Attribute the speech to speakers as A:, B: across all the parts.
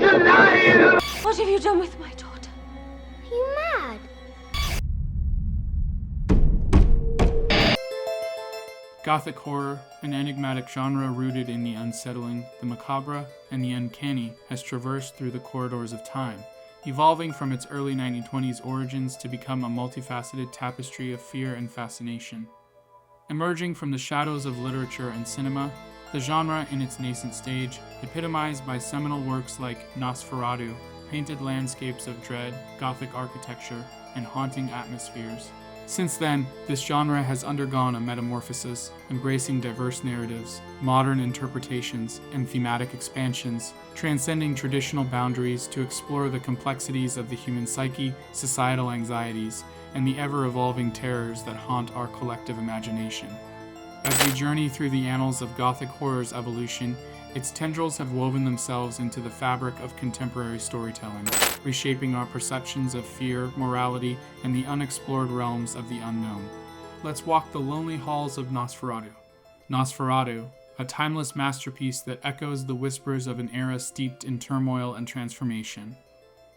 A: It's alive!
B: What have you done with my daughter?
C: Are you mad?
D: Gothic horror, an enigmatic genre rooted in the unsettling, the macabre, and the uncanny, has traversed through the corridors of time, evolving from its early 1920s origins to become a multifaceted tapestry of fear and fascination. Emerging from the shadows of literature and cinema, the genre in its nascent stage, epitomized by seminal works like Nosferatu, painted landscapes of dread, Gothic architecture, and haunting atmospheres. Since then, this genre has undergone a metamorphosis, embracing diverse narratives, modern interpretations, and thematic expansions, transcending traditional boundaries to explore the complexities of the human psyche, societal anxieties, and the ever-evolving terrors that haunt our collective imagination. As we journey through the annals of Gothic horror's evolution, its tendrils have woven themselves into the fabric of contemporary storytelling, reshaping our perceptions of fear, morality, and the unexplored realms of the unknown. Let's walk the lonely halls of Nosferatu. Nosferatu, a timeless masterpiece that echoes the whispers of an era steeped in turmoil and transformation.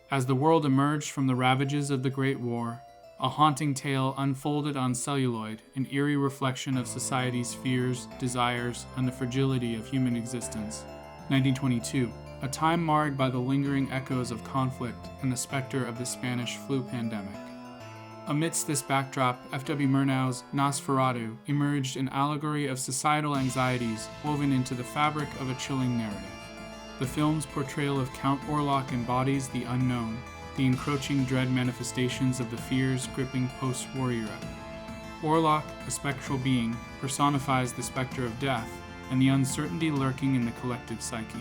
D: As the world emerged from the ravages of the Great War, a haunting tale unfolded on celluloid, an eerie reflection of society's fears, desires, and the fragility of human existence. 1922, a time marred by the lingering echoes of conflict and the specter of the Spanish flu pandemic. Amidst this backdrop, F.W. Murnau's Nosferatu emerged an allegory of societal anxieties woven into the fabric of a chilling narrative. The film's portrayal of Count Orlok embodies the unknown, the encroaching dread manifestations of the fears gripping post-war era. Orlok, a spectral being, personifies the specter of death and the uncertainty lurking in the collective psyche.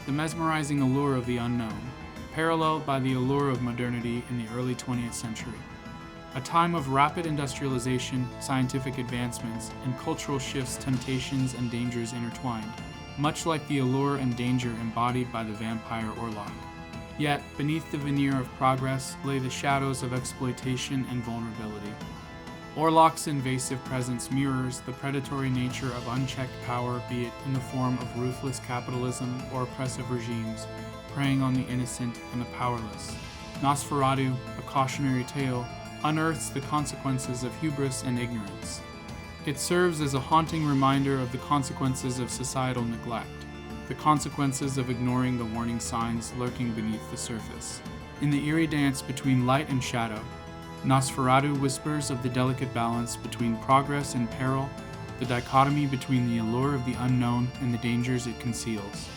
D: The mesmerizing allure of the unknown, paralleled by the allure of modernity in the early 20th century. A time of rapid industrialization, scientific advancements, and cultural shifts, temptations, and dangers intertwined, much like the allure and danger embodied by the vampire Orlok. Yet, beneath the veneer of progress lay the shadows of exploitation and vulnerability. Orlok's invasive presence mirrors the predatory nature of unchecked power, be it in the form of ruthless capitalism or oppressive regimes, preying on the innocent and the powerless. Nosferatu, a cautionary tale, unearths the consequences of hubris and ignorance. It serves as a haunting reminder of the consequences of societal neglect, the consequences of ignoring the warning signs lurking beneath the surface. In the eerie dance between light and shadow, Nosferatu whispers of the delicate balance between progress and peril, the dichotomy between the allure of the unknown and the dangers it conceals.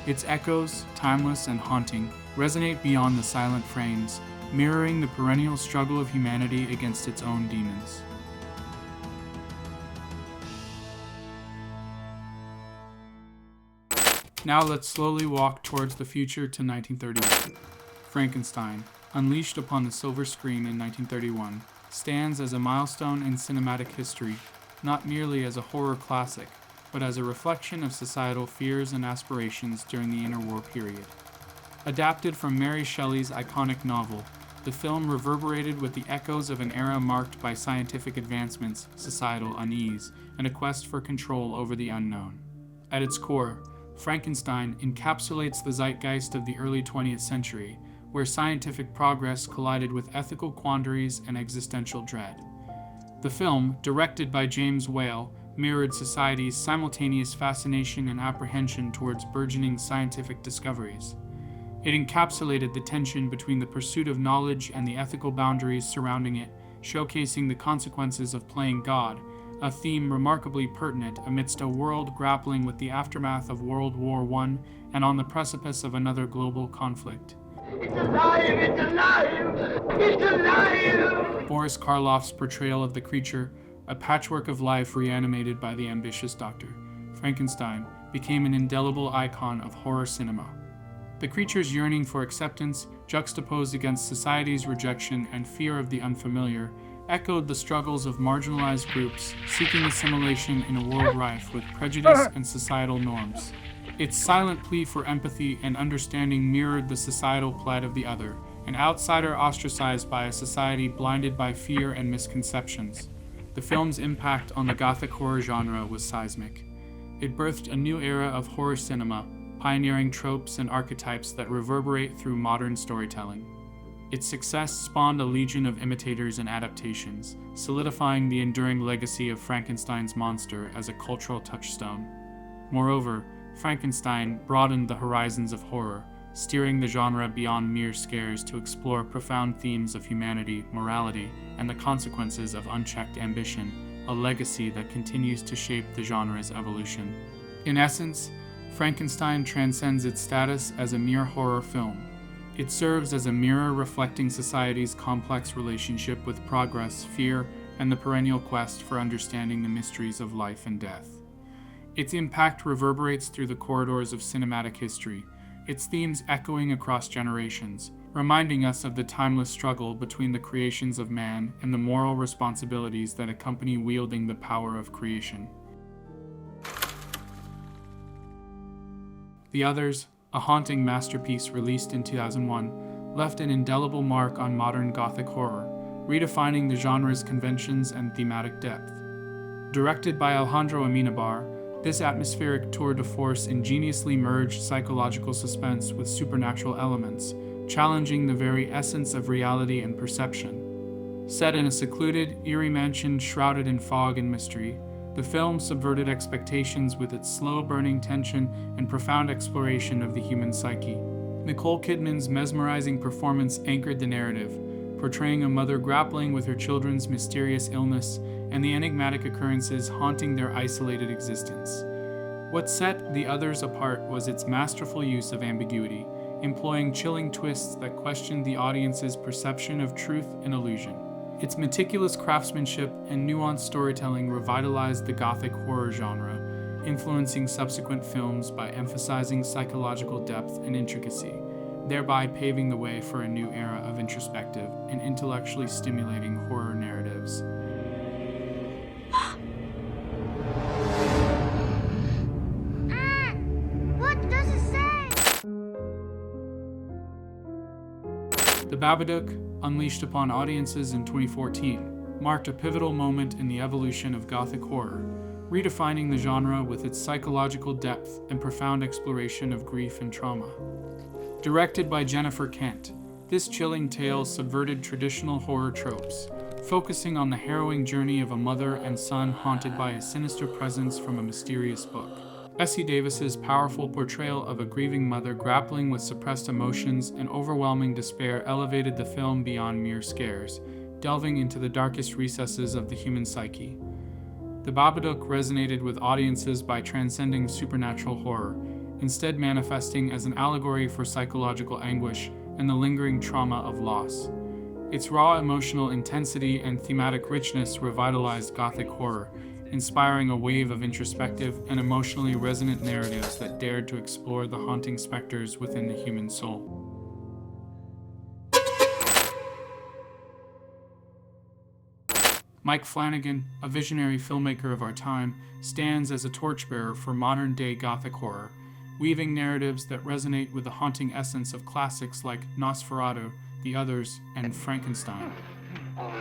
D: Its echoes, timeless and haunting, resonate beyond the silent frames, mirroring the perennial struggle of humanity against its own demons. Now let's slowly walk towards the future to 1931. Frankenstein, unleashed upon the silver screen in 1931, stands as a milestone in cinematic history, not merely as a horror classic, but as a reflection of societal fears and aspirations during the interwar period. Adapted from Mary Shelley's iconic novel, the film reverberated with the echoes of an era marked by scientific advancements, societal unease, and a quest for control over the unknown. At its core, Frankenstein encapsulates the zeitgeist of the early 20th century, where scientific progress collided with ethical quandaries and existential dread. The film, directed by James Whale, mirrored society's simultaneous fascination and apprehension towards burgeoning scientific discoveries. It encapsulated the tension between the pursuit of knowledge and the ethical boundaries surrounding it, showcasing the consequences of playing God, a theme remarkably pertinent amidst a world grappling with the aftermath of World War I and on the precipice of another global conflict.
A: It's alive! It's alive! It's alive!
D: Boris Karloff's portrayal of the creature, a patchwork of life reanimated by the ambitious doctor, Frankenstein, became an indelible icon of horror cinema. The creature's yearning for acceptance, juxtaposed against society's rejection and fear of the unfamiliar, echoed the struggles of marginalized groups seeking assimilation in a world rife with prejudice and societal norms. Its silent plea for empathy and understanding mirrored the societal plight of the other, an outsider ostracized by a society blinded by fear and misconceptions. The film's impact on the Gothic horror genre was seismic. It birthed a new era of horror cinema, pioneering tropes and archetypes that reverberate through modern storytelling. Its success spawned a legion of imitators and adaptations, solidifying the enduring legacy of Frankenstein's monster as a cultural touchstone. Moreover, Frankenstein broadened the horizons of horror, steering the genre beyond mere scares to explore profound themes of humanity, morality, and the consequences of unchecked ambition, a legacy that continues to shape the genre's evolution. In essence, Frankenstein transcends its status as a mere horror film. It serves as a mirror reflecting society's complex relationship with progress, fear, and the perennial quest for understanding the mysteries of life and death. Its impact reverberates through the corridors of cinematic history, its themes echoing across generations, reminding us of the timeless struggle between the creations of man and the moral responsibilities that accompany wielding the power of creation. The Others, a haunting masterpiece released in 2001, left an indelible mark on modern Gothic horror, redefining the genre's conventions and thematic depth. Directed by Alejandro Amenabar, this atmospheric tour de force ingeniously merged psychological suspense with supernatural elements, challenging the very essence of reality and perception. Set in a secluded, eerie mansion shrouded in fog and mystery, the film subverted expectations with its slow-burning tension and profound exploration of the human psyche. Nicole Kidman's mesmerizing performance anchored the narrative, portraying a mother grappling with her children's mysterious illness and the enigmatic occurrences haunting their isolated existence. What set The Others apart was its masterful use of ambiguity, employing chilling twists that questioned the audience's perception of truth and illusion. Its meticulous craftsmanship and nuanced storytelling revitalized the Gothic horror genre, influencing subsequent films by emphasizing psychological depth and intricacy, thereby paving the way for a new era of introspective and intellectually stimulating horror narratives.
C: What does it say?
D: The Babadook, unleashed upon audiences in 2014, marked a pivotal moment in the evolution of Gothic horror, redefining the genre with its psychological depth and profound exploration of grief and trauma. Directed by Jennifer Kent, this chilling tale subverted traditional horror tropes, focusing on the harrowing journey of a mother and son haunted by a sinister presence from a mysterious book. Essie Davis's powerful portrayal of a grieving mother grappling with suppressed emotions and overwhelming despair elevated the film beyond mere scares, delving into the darkest recesses of the human psyche. The Babadook resonated with audiences by transcending supernatural horror, instead manifesting as an allegory for psychological anguish and the lingering trauma of loss. Its raw emotional intensity and thematic richness revitalized Gothic horror, inspiring a wave of introspective and emotionally resonant narratives that dared to explore the haunting specters within the human soul. Mike Flanagan, a visionary filmmaker of our time, stands as a torchbearer for modern-day Gothic horror, weaving narratives that resonate with the haunting essence of classics like Nosferatu, The Others, and Frankenstein.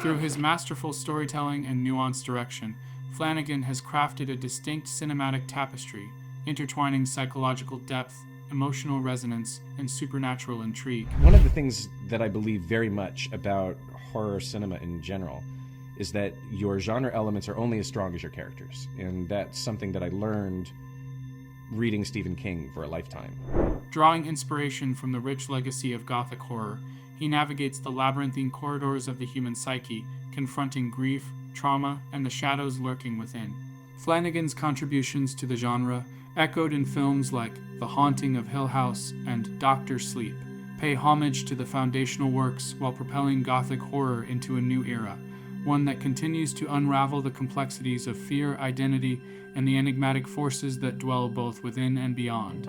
D: Through his masterful storytelling and nuanced direction, Flanagan has crafted a distinct cinematic tapestry, intertwining psychological depth, emotional resonance, and supernatural intrigue.
E: One of the things that I believe very much about horror cinema in general is that your genre elements are only as strong as your characters, and that's something that I learned reading Stephen King for a lifetime.
D: Drawing inspiration from the rich legacy of Gothic horror, he navigates the labyrinthine corridors of the human psyche, confronting grief, trauma, and the shadows lurking within. Flanagan's contributions to the genre, echoed in films like The Haunting of Hill House and Dr. Sleep, pay homage to the foundational works while propelling Gothic horror into a new era, one that continues to unravel the complexities of fear, identity, and the enigmatic forces that dwell both within and beyond.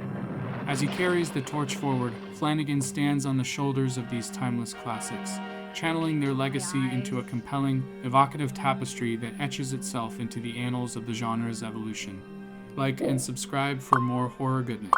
D: As he carries the torch forward, Flanagan stands on the shoulders of these timeless classics, channeling their legacy into a compelling, evocative tapestry that etches itself into the annals of the genre's evolution. Like and subscribe for more horror goodness.